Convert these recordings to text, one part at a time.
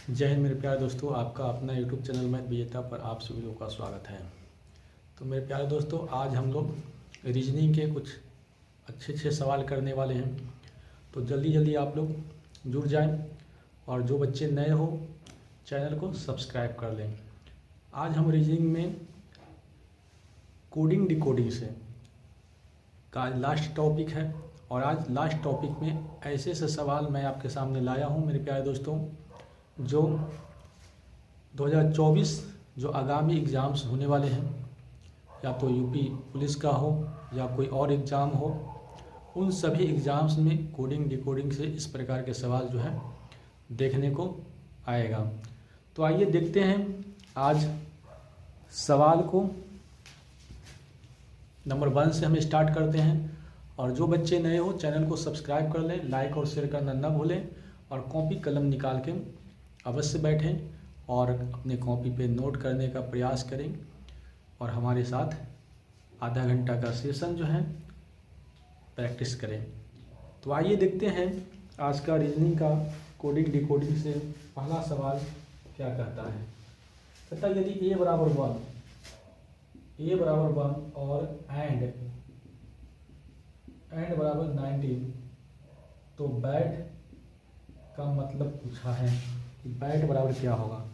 जय हिंद मेरे प्यारे दोस्तों, आपका अपना यूट्यूब चैनल मैथ विजेता पर आप सभी लोगों का स्वागत है। तो मेरे प्यारे दोस्तों, आज हम लोग रीजनिंग के कुछ अच्छे सवाल करने वाले हैं। तो जल्दी जल्दी आप लोग जुड़ जाएं और जो बच्चे नए हो चैनल को सब्सक्राइब कर लें। आज हम रीजनिंग में कोडिंग डिकोडिंग से का लास्ट टॉपिक है और आज लास्ट टॉपिक में ऐसे सवाल मैं आपके सामने लाया हूँ मेरे प्यारे दोस्तों, जो 2024 जो आगामी एग्ज़ाम्स होने वाले हैं, या तो यूपी पुलिस का हो या कोई और एग्ज़ाम हो, उन सभी एग्ज़ाम्स में कोडिंग डिकोडिंग से इस प्रकार के सवाल जो है देखने को आएगा। तो आइए देखते हैं आज सवाल को। नंबर 1 से हम स्टार्ट करते हैं और जो बच्चे नए हो चैनल को सब्सक्राइब कर लें, लाइक और शेयर करना न भूलें और कॉपी कलम निकाल के अवश्य बैठें और अपने कॉपी पे नोट करने का प्रयास करें और हमारे साथ आधा घंटा का सेशन जो है प्रैक्टिस करें। तो आइए देखते हैं आज का रीजनिंग का कोडिंग डिकोडिंग से पहला सवाल क्या कहता है। कहता है यदि a बराबर 1 और एंड बराबर 19 तो बैट का मतलब पूछा है कि बैट बराबर क्या होगा।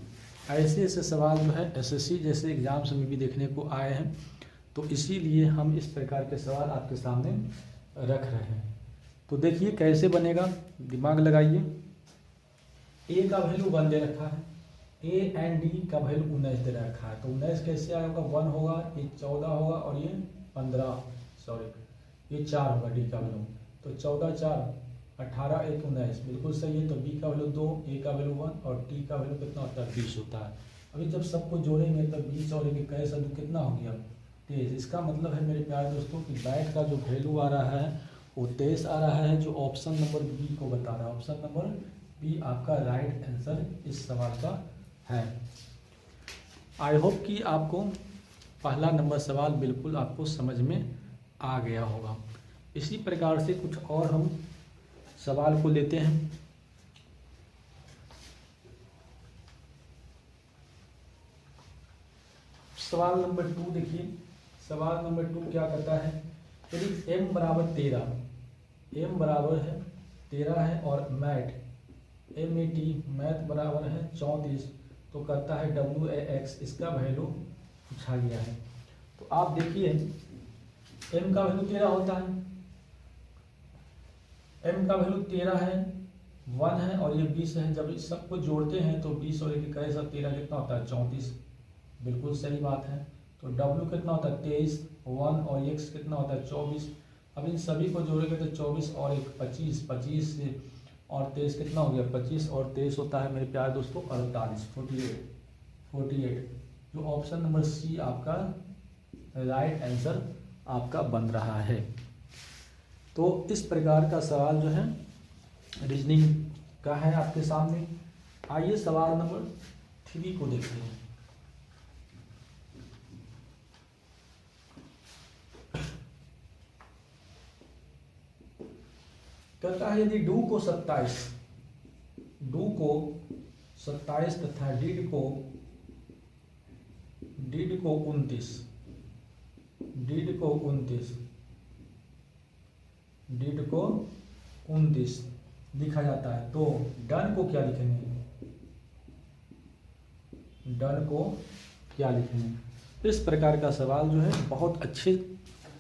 ऐसे सवाल जो है एसएससी जैसे एग्जाम्स में भी देखने को आए हैं, तो इसीलिए हम इस प्रकार के सवाल आपके सामने रख रहे हैं। तो देखिए कैसे बनेगा, दिमाग लगाइए। ए का वैल्यू 1 दे रखा है, ए एंड डी का वैल्यू 19 दे रखा है। तो 19 कैसे आएगा, 1 होगा, ये 14 होगा और ये 15, ये 4 होगा डी का वैल्यू। तो 14 4 18 1 19 बिल्कुल सही है। तो बी का वैल्यू 2, ए का वैल्यू 1 और टी का वैल्यू कितना होता है 20 होता है। अभी जब सबको जोड़ेंगे तब 20 और 21 कितना हो गया 23। इसका मतलब है मेरे प्यारे दोस्तों कि बैट का जो वैल्यू आ रहा है वो 23 आ रहा है, जो ऑप्शन नंबर बी को बता रहा है। ऑप्शन नंबर बी आपका राइट आंसर इस सवाल का है। आई होप कि आपको पहला नंबर सवाल बिल्कुल आपको समझ में आ गया होगा। इसी प्रकार से कुछ और हम सवाल को लेते हैं। सवाल नंबर 2 देखिए, सवाल नंबर 2 क्या कहता है, यदि m बराबर 13 है और मैथ बराबर है 34, तो कहता है WAX इसका वैल्यू पूछा गया है। तो आप देखिए m का वैल्यू 13 होता है, m का वैल्यू 13 है, 1 है और ये 20 है। जब इस सबको जोड़ते हैं तो 20 और 21 और 13 कितना होता है 34, बिल्कुल सही बात है। तो w कितना होता है 23, 1 और x कितना होता है 24। अब इन सभी को जोड़ेंगे तो 24 और 1 25, 25 से और 23 कितना हो गया 25 और 23 होता है मेरे प्यारे दोस्तों 48, 48। जो ऑप्शन नंबर सी आपका राइट आंसर आपका बन रहा है। तो इस प्रकार का सवाल जो है रीजनिंग का है आपके सामने। आइए सवाल नंबर 3 को देखते हैं। कहता है यदि डू को 27 तथा डीड को 29 लिखा जाता है, तो डन को क्या लिखेंगे। इस प्रकार का सवाल जो है बहुत अच्छे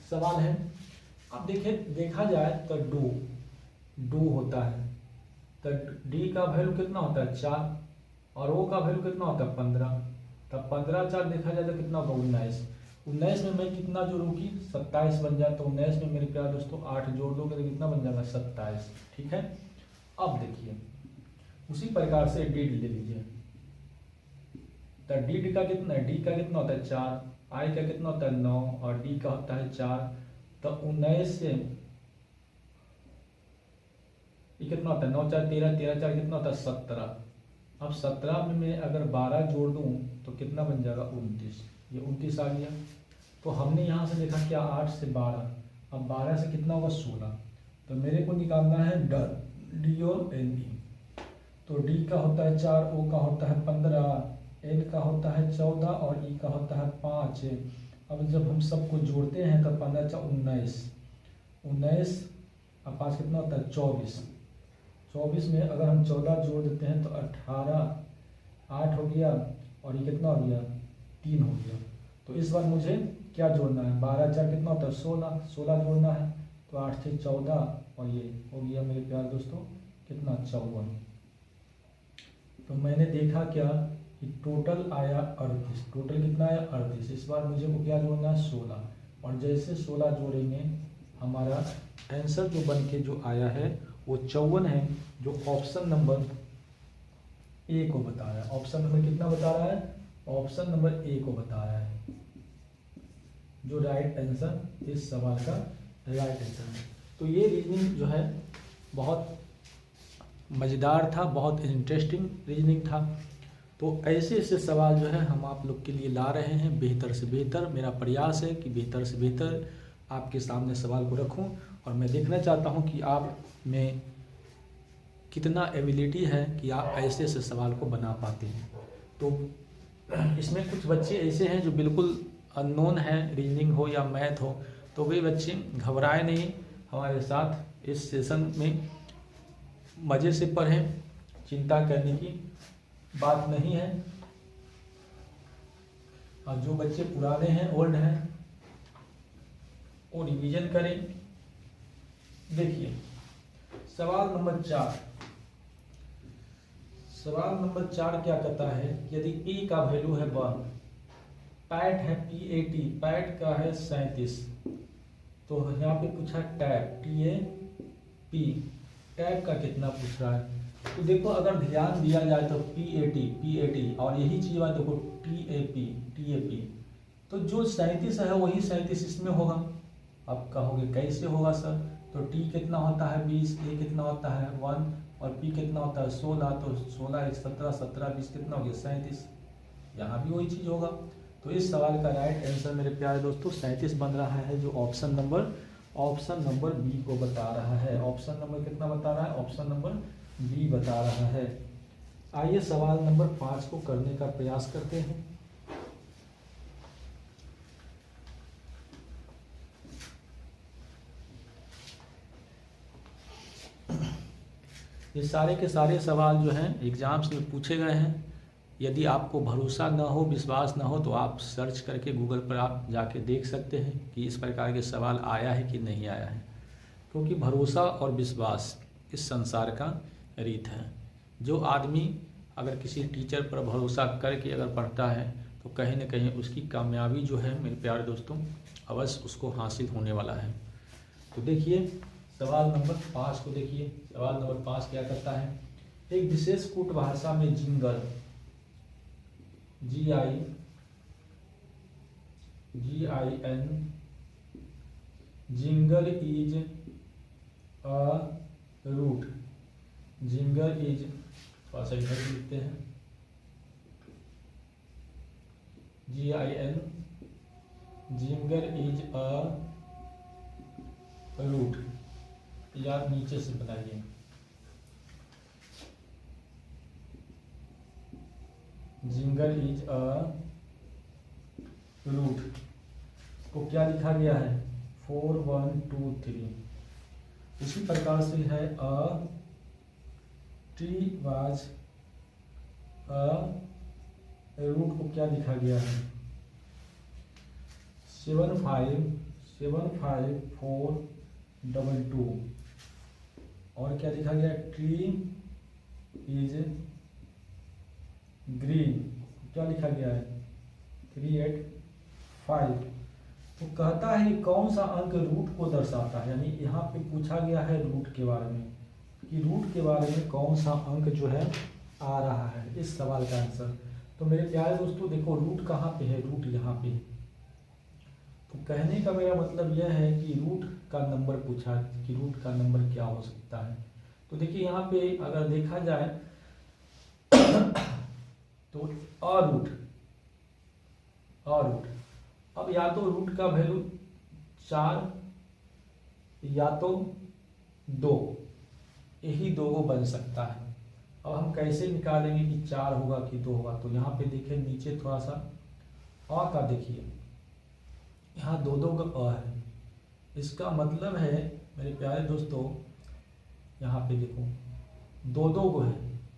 सवाल है। अब देखा जाए तो डू होता है, तो डी का वैल्यू कितना होता है 4 और ओ का वैल्यू कितना होता है 15। तब 15 4 देखा जाए तो कितना होगा 19 में मैं कितना जोड़ूंगी 27 बन जाए। तो 19 में मेरे प्यारे दोस्तों 8 जोड़ दोगे तो कितना बन जाएगा 27, ठीक है। अब देखिए उसी प्रकार से डीड ले लीजिए, तो डी का कितना होता है 4, आई का कितना होता है 9 और डी का होता है 4। तो 19 से ये कितना होता है 9 4 13, 13 4 कितना होता है 17। अब 17 में मैं अगर 12 जोड़ दूं तो कितना बन जाएगा 29, ये 29 आ गया। तो हमने यहाँ से देखा क्या 8 से 12, अब 12 से कितना होगा 16। तो मेरे को निकालना है DONE। तो डी का होता है 4, ओ का होता है 15, एन का होता है 14 और ई का होता है 5। अब जब हम सबको जोड़ते हैं तो 15 × 19, 19 और 5 कितना होता है 24। 24 में अगर हम 14 जोड़ देते हैं तो 18, 8 हो गया और ये कितना हो गया 3 हो गया। तो इस बार मुझे क्या जोड़ना है, 12 4 कितना होता है 16, 16 जोड़ना है। तो 8 से 14 और ये हो गया मेरे प्यारे दोस्तों कितना 54। तो मैंने देखा क्या कि टोटल आया 38, टोटल कितना आया 38। इस बार मुझे को क्या जोड़ना है 16, और जैसे 16 जोड़ेंगे हमारा आंसर जो बन के जो आया है वो 54 है, जो ऑप्शन नंबर ए को बता रहा है। ऑप्शन नंबर कितना बता रहा है, ऑप्शन नंबर ए को बता रहा है, जो राइट आंसर इस सवाल का राइट आंसर है। तो ये रीजनिंग जो है बहुत मज़ेदार था, बहुत इंटरेस्टिंग रीजनिंग था। तो ऐसे ऐसे सवाल जो है हम आप लोग के लिए ला रहे हैं बेहतर से बेहतर। मेरा प्रयास है कि बेहतर से बेहतर आपके सामने सवाल को रखूं, और मैं देखना चाहता हूं कि आप में कितना एबिलिटी है कि आप ऐसे ऐसे सवाल को बना पाते हैं। तो इसमें कुछ बच्चे ऐसे हैं जो बिल्कुल अननोन है, रीजनिंग हो या मैथ हो, तो वे बच्चे घबराए नहीं, हमारे साथ इस सेशन में मज़े से पढ़ें, चिंता करने की बात नहीं है। और जो बच्चे पुराने हैं, ओल्ड हैं, वो रिवीजन करें। देखिए सवाल नंबर 4, सवाल नंबर 4 क्या कहता है, यदि p का वैल्यू है 1, पैट है PAT, पैट का है 37, तो यहाँ पे पूछा टैप TAP, टैप का कितना पूछ रहा है। तो देखो अगर ध्यान दिया जाए तो PAT और यही चीज़ बात देखो TAP, तो जो 37 है वही 37 इसमें होगा। आप कहोगे कैसे होगा सर, तो T कितना होता है 20, A कितना होता है 1 और P कितना होता है 16, तो 16 1 17 17 20 कितना हो गया 37, यहाँ भी वही चीज़ होगा। तो इस सवाल का राइट आंसर मेरे प्यारे दोस्तों 37 बन रहा है, जो ऑप्शन नंबर बी को बता रहा है। ऑप्शन नंबर कितना बता रहा है, ऑप्शन नंबर बी बता रहा है। आइए सवाल नंबर 5 को करने का प्रयास करते हैं। ये सारे के सारे सवाल जो हैं एग्जाम्स में पूछे गए हैं। यदि आपको भरोसा न हो, विश्वास न हो, तो आप सर्च करके गूगल पर आप जाके देख सकते हैं कि इस प्रकार के सवाल आया है कि नहीं आया है, क्योंकि भरोसा और विश्वास इस संसार का रीत है। जो आदमी अगर किसी टीचर पर भरोसा करके अगर पढ़ता है तो कहीं न कहीं उसकी कामयाबी जो है मेरे प्यारे दोस्तों अवश्य उसको हासिल होने वाला है। तो देखिए सवाल नंबर 5 को देखिए। सवाल नंबर 5 क्या करता है, एक विशेष कूट भाषा में jingle GIN jingle is a root, jingle is, थोड़ा सा इधर लिखते हैं, GIN jingle is a root, या नीचे से बनाइए, जिंगल इज अ रूट को क्या लिखा गया है 4 1 2 3। इसी प्रकार से है a tree was a root को क्या लिखा गया है 7 5 4 2 2। और क्या लिखा गया ट्री इज ग्रीन, क्या लिखा गया है 3 8 5। तो कहता है कि कौन सा अंक रूट को दर्शाता है, यानी यहाँ पे पूछा गया है रूट के बारे में कि रूट के बारे में कौन सा अंक जो है आ रहा है इस सवाल का आंसर। तो मेरे प्यारे दोस्तों देखो रूट कहाँ पे है, रूट यहाँ पे। तो कहने का मेरा मतलब यह है कि रूट का नंबर पूछा कि रूट का नंबर क्या हो सकता है। तो देखिए यहाँ पे अगर देखा जाए तो अ रूट, अब या तो रूट का वैल्यू 4 या तो 2, यही 2 बन सकता है। अब हम कैसे निकालेंगे कि 4 होगा कि 2 होगा? तो यहाँ पे देखिए नीचे थोड़ा सा अ का देखिए, यहाँ दो दो का अ है। इसका मतलब है मेरे प्यारे दोस्तों, यहाँ पे देखो दो दो को है,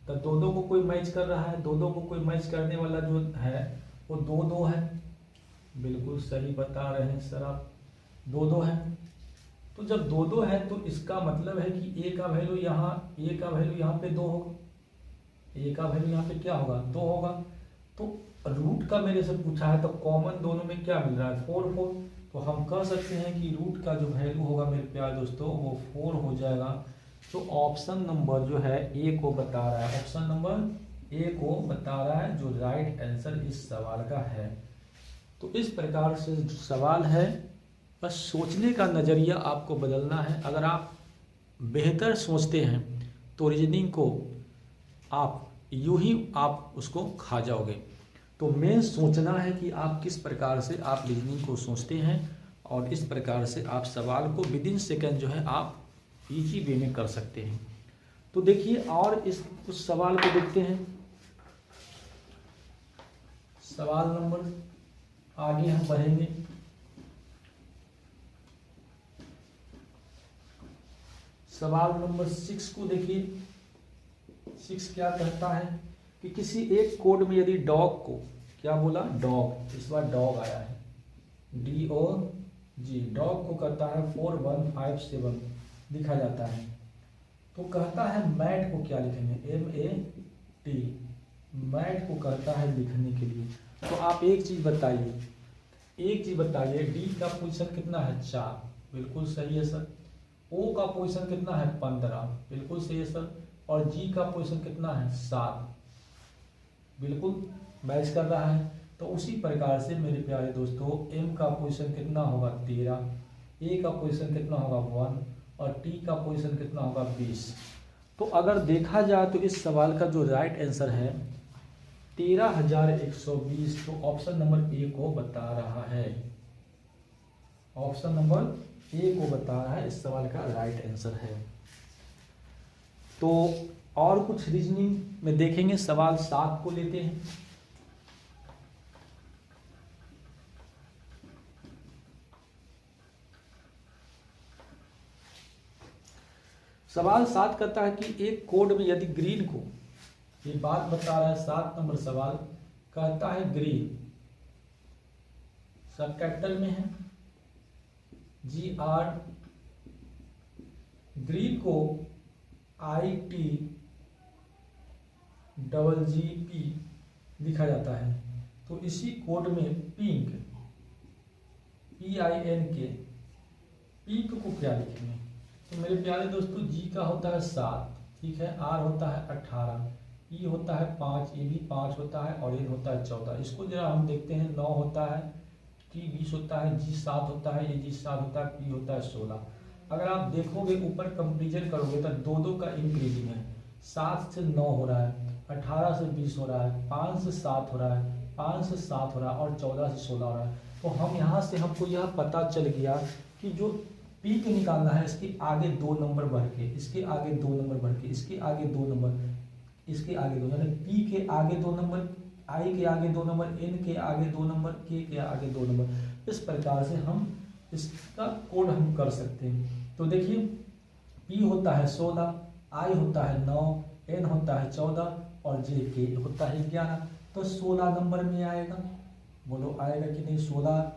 तो दो दो को कोई मैच कर रहा है, दो दो को कोई मैच करने वाला जो है वो दो दो है। बिल्कुल सही बता रहे हैं सर आप, दो दो है। तो जब दो दो है तो इसका मतलब है कि ए का वैल्यू यहाँ, ए का वैल्यू यहाँ पे 2 होगा, ए का वैल्यू यहाँ पे क्या होगा? 2 होगा। तो रूट का मेरे से पूछा है, तो कॉमन दोनों में क्या मिल रहा है? 4 4। तो हम कह सकते हैं कि रूट का जो वैल्यू होगा मेरे प्यारे दोस्तों वो 4 हो जाएगा। तो ऑप्शन नंबर जो है ए को बता रहा है, ऑप्शन नंबर ए को बता रहा है जो राइट आंसर इस सवाल का है। तो इस प्रकार से जो सवाल है, बस सोचने का नज़रिया आपको बदलना है। अगर आप बेहतर सोचते हैं तो रीजनिंग को आप यूं ही आप उसको खा जाओगे। तो मेन सोचना है कि आप किस प्रकार से आप रीजनिंग को सोचते हैं, और इस प्रकार से आप सवाल को विदिन सेकंड जो है आप इजी वे में कर सकते हैं। तो देखिए और उस सवाल को देखते हैं। सवाल नंबर आगे हम बढ़ेंगे। सवाल नंबर 6 को देखिए। 6 क्या कहता है कि किसी एक कोड में यदि डॉग को, क्या बोला? डॉग, इस बार डॉग आया है, DOG, डॉग को कहता है 4157 लिखा जाता है। तो कहता है मैट को क्या लिखेंगे? MAT, मैट को कहता है लिखने के लिए। तो आप एक चीज बताइए, डी का पोजीशन कितना है? 4, बिल्कुल सही है सर। ओ का पोजीशन कितना है? 15, बिल्कुल सही है सर। और जी का पोजीशन कितना है? 7, बिल्कुल मैच कर रहा है। तो उसी प्रकार से मेरे प्यारे दोस्तों एम का पोजीशन कितना होगा? 13, ए का पोजीशन कितना होगा? 1, और टी का पोजीशन कितना होगा? 20। तो अगर देखा जाए तो इस सवाल का जो राइट आंसर है 13,120, तो ऑप्शन नंबर ए को बता रहा है, ऑप्शन नंबर ए को बता रहा है इस सवाल का राइट आंसर है। तो और कुछ रीजनिंग में देखेंगे। सवाल 7 को लेते हैं। सवाल 7 कहता है कि एक कोड में यदि ग्रीन को, ये बात बता रहा है 7 नंबर सवाल कहता है ग्रीन, सब कैपिटल में है, GR, ग्रीन को ITGGP लिखा जाता है। तो इसी कोड में पिंक, PINK, पिंक को क्या लिखेंगे? तो मेरे प्यारे दोस्तों जी का होता है 7, ठीक है, R होता है 18, E होता है 5, ये भी 5 होता है, और N होता है 14। इसको जरा हम देखते हैं। 9 होता है, T 20 होता है, G 7 होता है, ये G 7 होता है, P होता है 16। अगर आप देखोगे ऊपर कंपेरिजन करोगे तो दो दो का इंक्रीजिंग है। 7 से 9 हो रहा है, 18 से 20 हो रहा है, 5 से 7 हो रहा है, 5 से 7 हो रहा है, और 14 से 16 हो रहा है। तो हम यहाँ से हमको यह पता चल गया कि जो पीक निकालना है इसके आगे 2 नंबर बढ़ के, इसके आगे 2 नंबर बढ़ के, इसके आगे 2 नंबर, इसके आगे 2, यानी पी के आगे 2 नंबर, आई के आगे 2 नंबर, एन के आगे 2 नंबर, के आगे 2 नंबर। इस प्रकार से हम इसका कोड हम कर सकते हैं। तो देखिए पी होता है 16, आई होता है 9, एन होता है 14, और जे के होता है 11। तो 16 नंबर में आएगा। बोलो आएगा कि नहीं? 16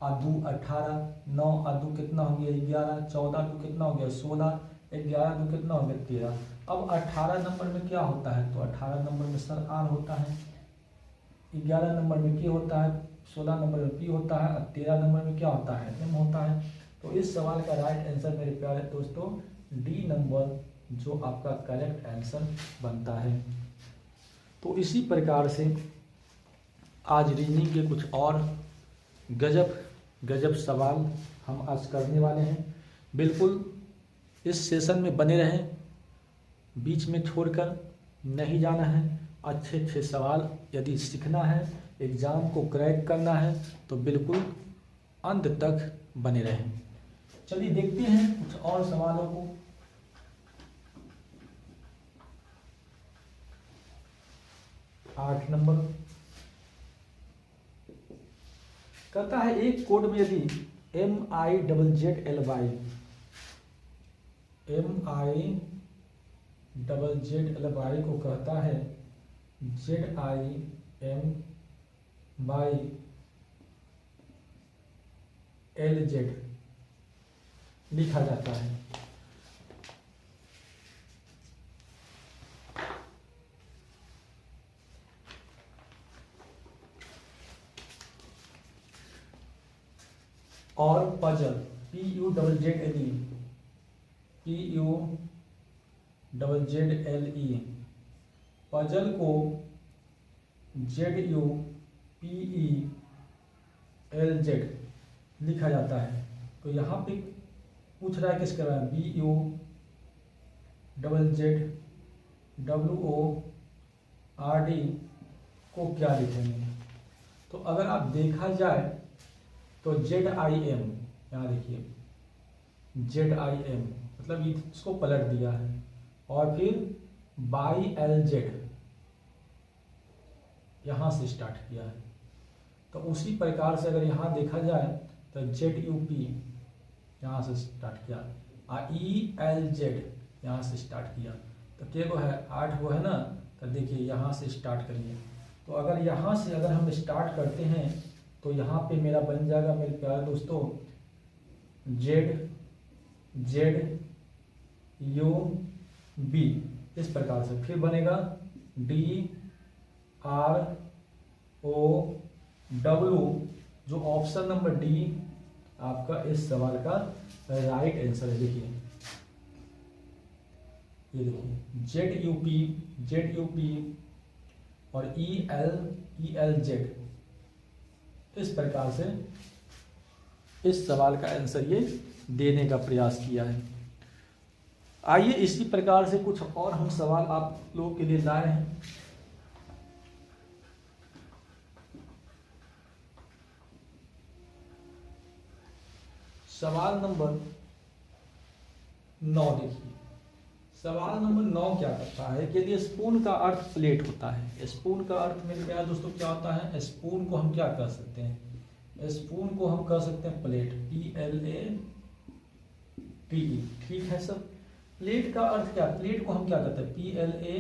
आदू 18, 9 आदू कितना हो गया? 11, 14 आदू कितना हो गया? 16, 11 आदू कितना हो गया? 13। अब 18 नंबर में क्या होता है? तो 18 नंबर में सर आर होता है, 11 नंबर में के होता है, 16 नंबर में पी होता है, और 13 नंबर में क्या होता है? एम होता है। तो इस सवाल का राइट आंसर मेरे प्यारे दोस्तों डी नंबर जो आपका करेक्ट आंसर बनता है। तो इसी प्रकार से आज रीजनिंग के कुछ और गजब सवाल हम आज करने वाले हैं। बिल्कुल इस सेशन में बने रहें, बीच में छोड़कर नहीं जाना है। अच्छे सवाल यदि सीखना है, एग्ज़ाम को क्रैक करना है, तो बिल्कुल अंत तक बने रहें। चलिए देखते हैं कुछ और सवालों को। 8 नंबर कहता है एक कोड में यदि MIZZLY को कहता है ZIMYLZ लिखा जाता है। और पजल PUZZLE पजल को ZUPELZ लिखा जाता है। तो यहाँ पे पूछ रहा है किसके बारे में, BUZZWORD को क्या लिखेंगे। तो अगर आप देखा जाए तो ZIM, यहाँ देखिए ZIM मतलब इसको पलट दिया है, और फिर BYLZ यहाँ से स्टार्ट किया है। तो उसी प्रकार से अगर यहाँ देखा जाए तो ZUP यहाँ से स्टार्ट किया, ELZ यहाँ से स्टार्ट किया। तो क्या को है 8 वो है ना, तो देखिए यहाँ से स्टार्ट करिए। तो अगर यहाँ से अगर हम स्टार्ट करते हैं तो यहाँ पे मेरा बन जाएगा मेरे प्यारे दोस्तों ZUB इस प्रकार से। फिर बनेगा DROW जो ऑप्शन नंबर डी आपका इस सवाल का राइट आंसर है। देखिए ये देखिए ZUP और ELZ इस प्रकार से इस सवाल का आंसर ये देने का प्रयास किया है। आइए इसी प्रकार से कुछ और हम सवाल आप लोगों के लिए लाए हैं। सवाल नंबर 9 देखिए। सवाल नंबर 9 क्या करता है कि यदि स्पून का अर्थ प्लेट होता है, स्पून का अर्थ मेरे प्यारे दोस्तों क्या होता है, स्पून को हम क्या कह सकते हैं, स्पून को हम कह सकते हैं प्लेट, PLATE, ठीक है सर। प्लेट का अर्थ क्या, प्लेट को हम क्या कहते हैं, PLA,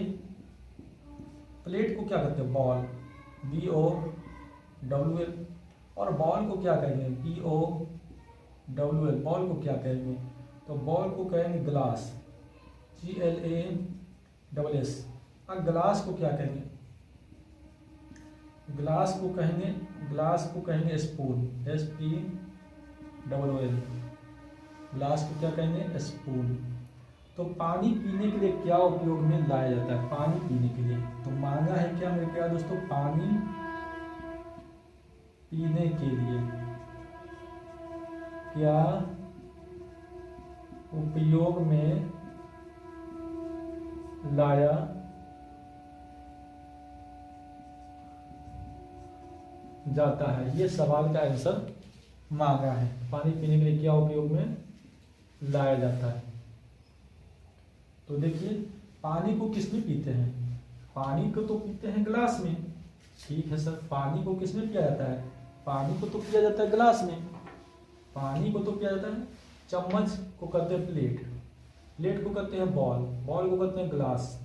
प्लेट को क्या कहते हैं बॉल, BOWL, और बॉल को क्या कहेंगे, BOWL, बॉल को क्या कहेंगे, तो बॉल को कहेंगे ग्लास, GLASS। और ग्लास को क्या कहेंगे, ग्लास को कहेंगे स्पून, SPOOL, ग्लास को क्या कहेंगे स्पून। तो पानी पीने के लिए क्या उपयोग में लाया जाता है, पानी पीने के लिए तो मांगा है क्या मेरे प्यारे दोस्तों, पानी पीने के लिए क्या उपयोग में लाया जाता है, ये सवाल का आंसर मांगा है। पानी पीने के लिए क्या उपयोग में लाया जाता है। तो देखिए पानी को किसमें पीते हैं, पानी को तो पीते हैं ग्लास में, ठीक है सर। पानी को किसमें पिया जाता है, पानी को तो पिया जाता है ग्लास में, पानी को तो पिया जाता है। चम्मच को कहते हैं प्लेट, प्लेट को कहते हैं बॉल, बॉल को कहते हैं ग्लास,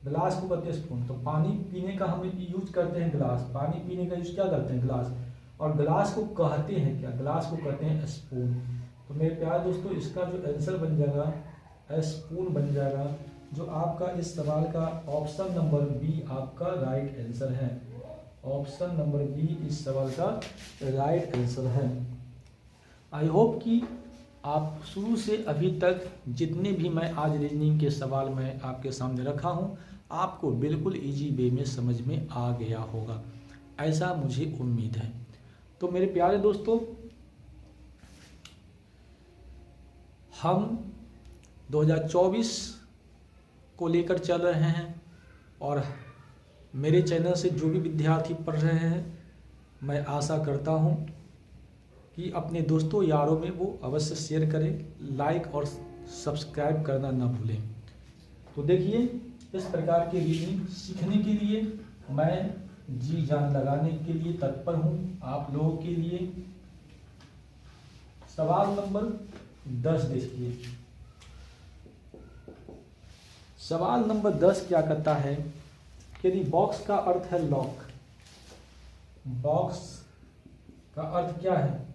ग्लास को कहते हैं स्पून। तो पानी पीने का हम यूज करते हैं ग्लास, पानी पीने का यूज क्या करते हैं ग्लास, और ग्लास को कहते हैं क्या, ग्लास को कहते हैं स्पून। तो मेरे प्यारे दोस्तों इसका जो आंसर बन जाएगा स्पून बन जाएगा, जो आपका इस सवाल का ऑप्शन नंबर बी आपका राइट आंसर है। ऑप्शन नंबर बी इस सवाल का राइट आंसर है। आई होप कि आप शुरू से अभी तक जितने भी मैं आज रीजनिंग के सवाल मैं आपके सामने रखा हूँ आपको बिल्कुल इजी वे में समझ में आ गया होगा, ऐसा मुझे उम्मीद है। तो मेरे प्यारे दोस्तों हम 2024 को लेकर चल रहे हैं और मेरे चैनल से जो भी विद्यार्थी पढ़ रहे हैं मैं आशा करता हूं कि अपने दोस्तों यारों में वो अवश्य शेयर करें, लाइक और सब्सक्राइब करना ना भूलें। तो देखिए इस प्रकार के रीजनिंग सीखने के लिए मैं जी जान लगाने के लिए तत्पर हूँ आप लोगों के लिए। सवाल नंबर 10 देखिए। सवाल नंबर 10 क्या कहता है कि यदि बॉक्स का अर्थ है लॉक, बॉक्स का अर्थ क्या है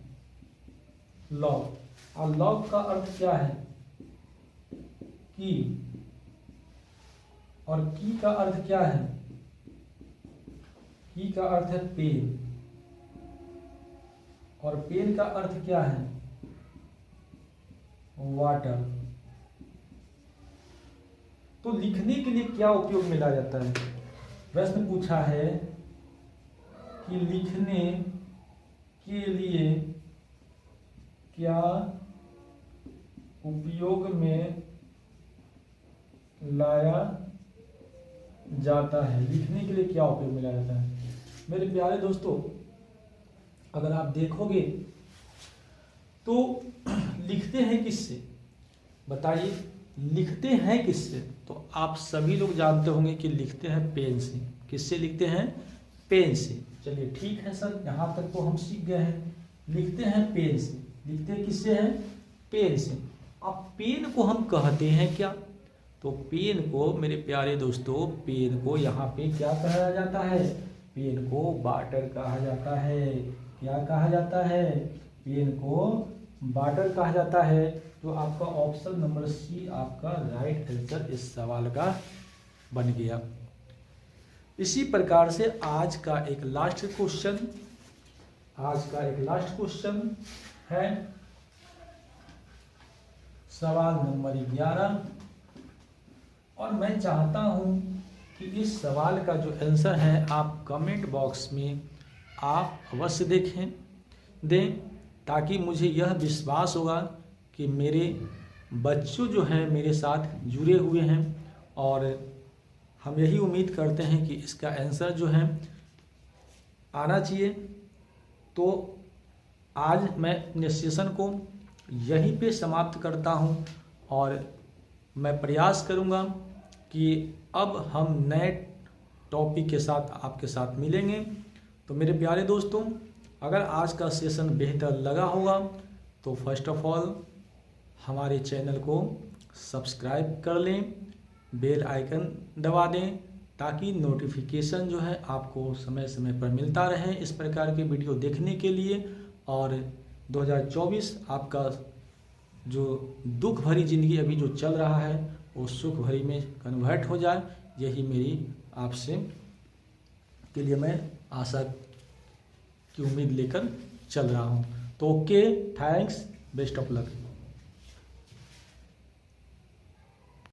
लॉक, और लॉक का अर्थ क्या है की, और की का अर्थ क्या है, की का अर्थ है पेन, और पेन का अर्थ क्या है वाटर। तो लिखने के लिए क्या उपयोग में लाया जाता है? प्रश्न पूछा है कि लिखने के लिए क्या उपयोग में लाया जाता है, लिखने के लिए क्या उपयोग में लाया जाता है। मेरे प्यारे दोस्तों, अगर आप देखोगे तो लिखते हैं किससे बताइए, लिखते हैं किससे? तो आप सभी लोग जानते होंगे कि लिखते हैं पेन से। किससे लिखते हैं? पेन से। चलिए ठीक है सर, यहाँ तक तो हम सीख गए हैं। लिखते हैं पेन से। लिखते किससे हैं? पेन से। अब पेन को हम कहते हैं क्या? तो पेन को मेरे प्यारे दोस्तों, पेन को यहाँ पे क्या कहा जाता है? पेन को वाटर कहा जाता है। क्या कहा जाता है? पेन को वाटर कहा जाता है। तो आपका ऑप्शन नंबर सी आपका राइट आंसर इस सवाल का बन गया। इसी प्रकार से आज का एक लास्ट क्वेश्चन है सवाल नंबर 11, और मैं चाहता हूं कि इस सवाल का जो आंसर है आप कमेंट बॉक्स में आप अवश्य दें, ताकि मुझे यह विश्वास होगा कि मेरे बच्चों जो हैं मेरे साथ जुड़े हुए हैं, और हम यही उम्मीद करते हैं कि इसका आंसर जो है आना चाहिए। तो आज मैं अपने सेशन को यहीं पे समाप्त करता हूं, और मैं प्रयास करूंगा कि अब हम नए टॉपिक के साथ आपके साथ मिलेंगे। तो मेरे प्यारे दोस्तों, अगर आज का सेशन बेहतर लगा होगा तो फर्स्ट ऑफ ऑल हमारे चैनल को सब्सक्राइब कर लें, बेल आइकन दबा दें, ताकि नोटिफिकेशन जो है आपको समय समय पर मिलता रहे इस प्रकार के वीडियो देखने के लिए, और 2024 आपका जो दुख भरी ज़िंदगी अभी जो चल रहा है वो सुख भरी में कन्वर्ट हो जाए, यही मेरी आपसे के लिए मैं आशा की उम्मीद लेकर चल रहा हूँ। तो okay, thanks, best of luck.